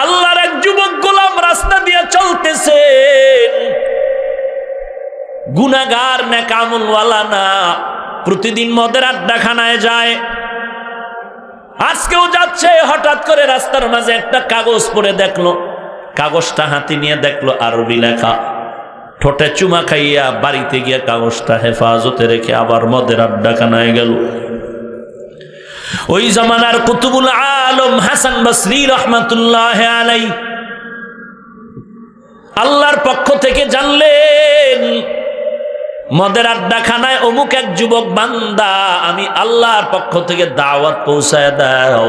আল্লাহর এক যুবক গোলাম রাস্তা দিয়ে চলতেছেন, গুনাহগার নেক আমলওয়ালা না, প্রতিদিন মদের আড্ডাখানায় যায়, আজকেও যাচ্ছে। হঠাৎ করে রাস্তার মাঝে একটা কাগজ পড়ে দেখলো, কাগজটা হাতে নিয়ে দেখলো আরবি লেখা, ঠোঁটে চুমা খাইয়া বাড়িতে গিয়ে কাগজটা হেফাজতে রেখে আবার মদের আড্ডাখানায় গেল। ওই জামানার কুতুবুল আলম হাসান বসরি রহমাতুল্লাহ আলাই আল্লাহর পক্ষ থেকে জানলেন, মদের আড্ডাখানায় অমুক এক যুবক বান্দা, আমি আল্লাহর পক্ষ থেকে দাওয়াত পৌঁছায় দাও।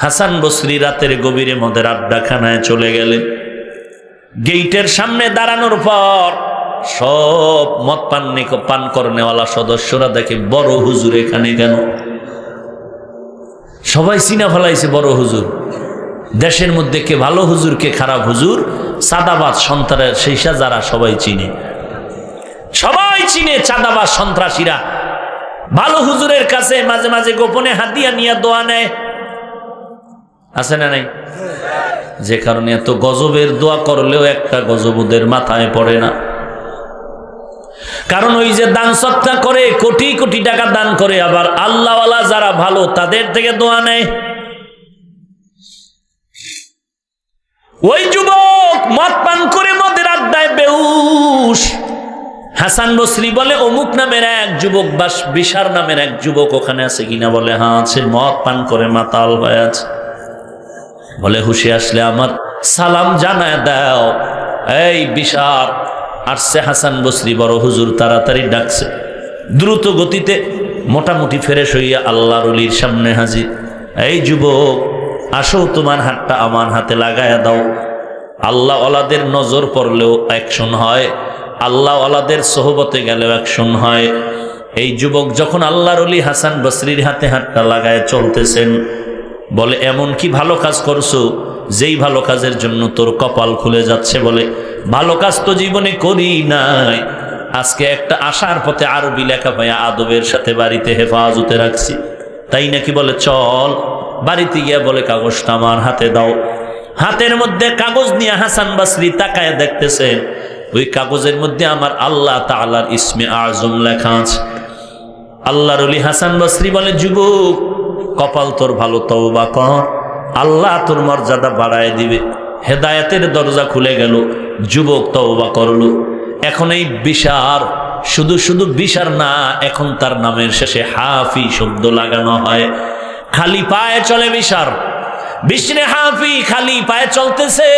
হাসান বসরি রাতের গভীরে মদের আড্ডাখানায় চলে গেলেন। গেইটের সামনে দাঁড়ানোর পর সব মদ পান করনেওয়ালা সদস্যরা দেখে, বড় হুজুর এখানে কেন? সবাই চিনা ফেলাইছে বড় হুজুর। দেশের মধ্যে কে ভালো হুজুর কে খারাপ হুজুর, চাঁদাবাজ সন্ত্রাসের সেইসা যারা সবাই চিনে, সবাই চিনে চাঁদাবাজ সন্ত্রাসীরা। ভালো হুজুরের কাছে মাঝে মাঝে গোপনে হাতিয়া নিয়ে দোয়া নেয়, আছে না নাই? যে কারণে এত গজবের দোয়া করলেও একটা গজব ওদের মাথায় পড়ে না। কারণ ওই যে দান সৎকা করে, কোটি কোটি টাকা দান করে, আবার আল্লাহওয়ালা যারা ভালো তাদের থেকে দোয়া নেয়। ওই যুবক মদ পান করে মদের আড্ডায় বেহুশ। হাসান বসরি বলে, অমুক নামের এক যুবক বা বিশার নামের এক যুবক ওখানে আছে কিনা? বলে হ্যাঁ আছে, মদ পান করে মাতাল হয়ে আছে। বলে হুশে আসলে আমার সালাম জানায় দাও। এই বিশার আসছে হাসান বসরি বড় হুজুর তাড়াতাড়ি ডাকছে। দ্রুত গতিতে মোটামুটি ফ্রেশ হইয়া আল্লাহর ওলির সামনে হাজির। এই যুবক আসো, তোমার হাতটা আমার হাতে লাগায়া দাও। আল্লাহ ওয়ালাদের নজর পড়লেও অ্যাকশন হয়, আল্লাহ ওয়ালাদের সোহবতে গেলেও অ্যাকশন হয়। এই যুবক যখন আল্লাহর ওলি হাসান বসরির হাতে হাতটা লাগায় চলতেছেন, বলে এমন কি ভালো কাজ করছো যেই ভালো কাজের জন্য তোর কপাল খুলে যাচ্ছে? বলে ভালো কাজ তো জীবনে করি নাই, আজকে একটা আশার পথে আরবি লেখা পাইয়া আদবের সাথে বাড়িতে হেফাজতে রাখছি। তাই নাকি? বলে চল। বাড়িতে গিয়া বলে কাগজটা আমার হাতে দাও। হাতের মধ্যে কাগজ নিয়ে হাসান বসরি তাকায় দেখতেছেন, ওই কাগজের মধ্যে আমার আল্লাহ তাআলার ইসমে আজম লেখা আছে। আল্লাহর ওলি হাসান বসরি বলে, যুবক কপাল তোর ভালো, তওবা কর, আল্লাহ তোর মর্যাদা বাড়ায় দিবে। হেদায়েতের দরজা খুলে গেল। যুবক তওবা করলো। এখন এই বিশার শুধু শুধু বিশার না, এখন তার নামের শেষে হাফি শব্দ লাগানো হয়। খালি পায়ে চলে বিশার, বিশরে হাফি খালি পায়ে চলতেছে।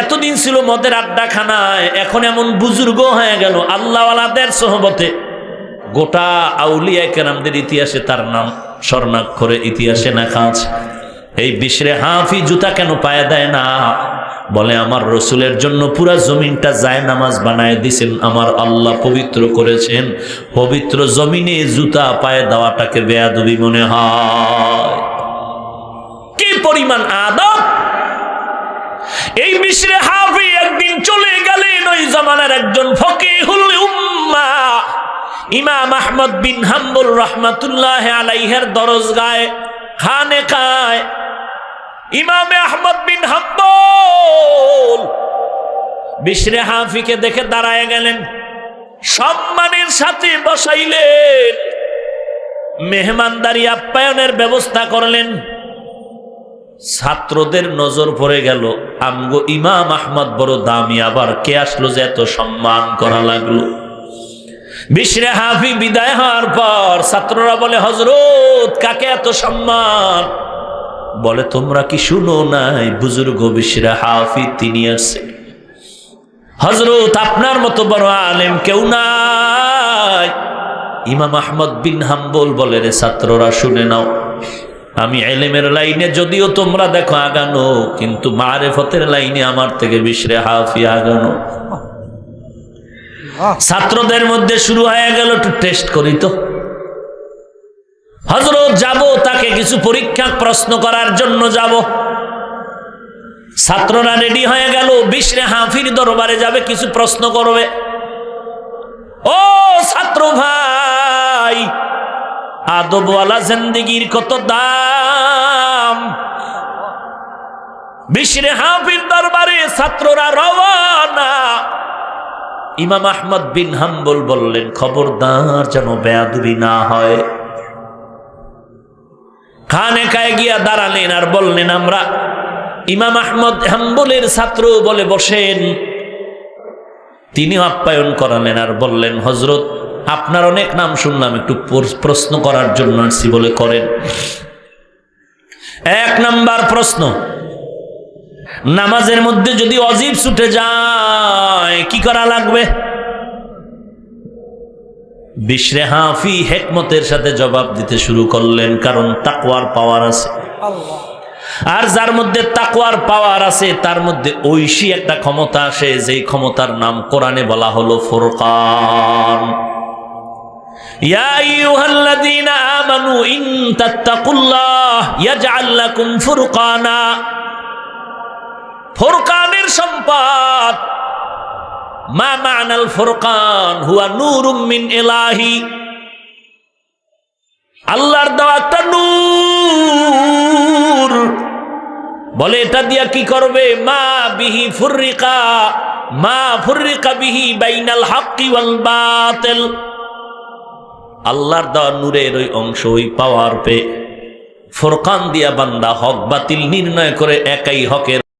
এতদিন ছিল মদের আড্ডাখানায়, এখন এমন বুজুর্গ হয়ে গেল আল্লাহওয়ালাদের সোহবতে। গোটা আউলিয়া কেরামদের ইতিহাসে তার নাম স্বর্ণাক্ষরে ইতিহাসে লেখা আছে। এই বিশরে হাফি জুতা কেন পায়ে দেয় না? বলে আমার রসুলের জন্য পুরা জমিনটা জায়নামাজ বানায় দিছেন, আমার আল্লাহ পবিত্র করেছেন। পবিত্র জমিনে জুতা পায়ে দেওয়াটাকে বেয়াদবি মনে হয়। কি পরিমাণ আদব! এই বিশরে হাফি একদিন চলে গেলেন ওই জামানার একজন ফকিহুল উম্মাহ ইমাম আহমদ বিন হাম্বল রহমাতুল্লাহ আলাইহির দরজগায় খানেকায়। ইমাম আহমদ বিন হাম্বল বিশরে হাফিকে দেখে দাঁড়ায় গেলেন, সম্মানের সাথে বসাইলেন, মেহমানদারি আপ্যায়নের ব্যবস্থা করলেন। ছাত্রদের নজর পড়ে গেল, আমগো ইমাম আহমদ বড় দামি, আবার কে আসলো যে এত সম্মান করা লাগলো। বিশরে হাফি বিদায় হওয়ার পর ছাত্ররা বলে, হযরত কাকে এত সম্মান? বলে তোমরা কি শুনো নাই, বুজুর্গ বিশরে হাফি তিনি আছে। হযরত আপনার মতো বড় আলেম কেউ নাই। ইমাম আহমদ বিন হাম্বল বলে, রে ছাত্ররা শুনে নাও, আমি ইলমের লাইনে যদিও তোমরা দেখো আগানো, কিন্তু মারিফতের লাইনে আমার থেকে বিশরে হাফি আগানো। ছাত্রদের মধ্যে শুরু হয়ে গেল, একটু টেস্ট করি তো। হযরত যাব, তাকে কিছু পরীক্ষা প্রশ্ন করার জন্য যাব। ছাত্ররা রেডি হয়ে গেল, বিশরে হাফির দরবারে যাবে, কিছু প্রশ্ন করবে। ও ছাত্র ভাই, আদবওয়ালা জিন্দেগির কত দাম! বিশরে হাফির দরবারে ছাত্ররা রওয়ানা। ইমাম আহমদ বিন হাম্বল বললেন, খবরদার যেন বেয়াদবি না হয়। খানেকায় গিয়া দাঁড়ালেন আর বললেন, আমরা ইমাম আহমদ হাম্বলের ছাত্র বলে বসেন। তিনি আপ্যায়ন করালেন আর বললেন, হযরত আপনার অনেক নাম শুনলাম, একটু প্রশ্ন করার জন্য আসছি, বলে করেন। এক নাম্বার প্রশ্ন, নামাজের মধ্যে যদি অজিব ছুটে যায় কি করা লাগবে? বিশরে হাফি হিকমতের সাথে জবাব দিতে শুরু করলেন, কারণ তাকওয়ার পাওয়ার আছে। আর যার মধ্যে তাকওয়ার পাওয়ার আছে তার মধ্যে ঐশী একটা ক্ষমতা আসে, যেই ক্ষমতার নাম কোরআনে বলা হলো ফুরকান। ইয়া আইয়ুহাল্লাযীনা আমানু ইন তাত্তাকুল্লাহ ইয়াজআল লাকুম ফুরকানা। ফুরকানের সম্পদ, মা মা'নাল ফুরকান হুয়া নূরুম মিন ইলাহি, আল্লাহর দেওয়া একটা নূর। বলে এটা দিয়া কি করবে? মা বিহি ফুররিকা, মা ফুররিকা বিহি বাইনাল হাক্কি ওয়াল বাতিল। আল্লাহর দেওয়া নূরের ওই অংশ, ওই পাওয়ার পে ফুরকান দিয়া বান্দা হক বাতিল নির্ণয় করে একাই হকের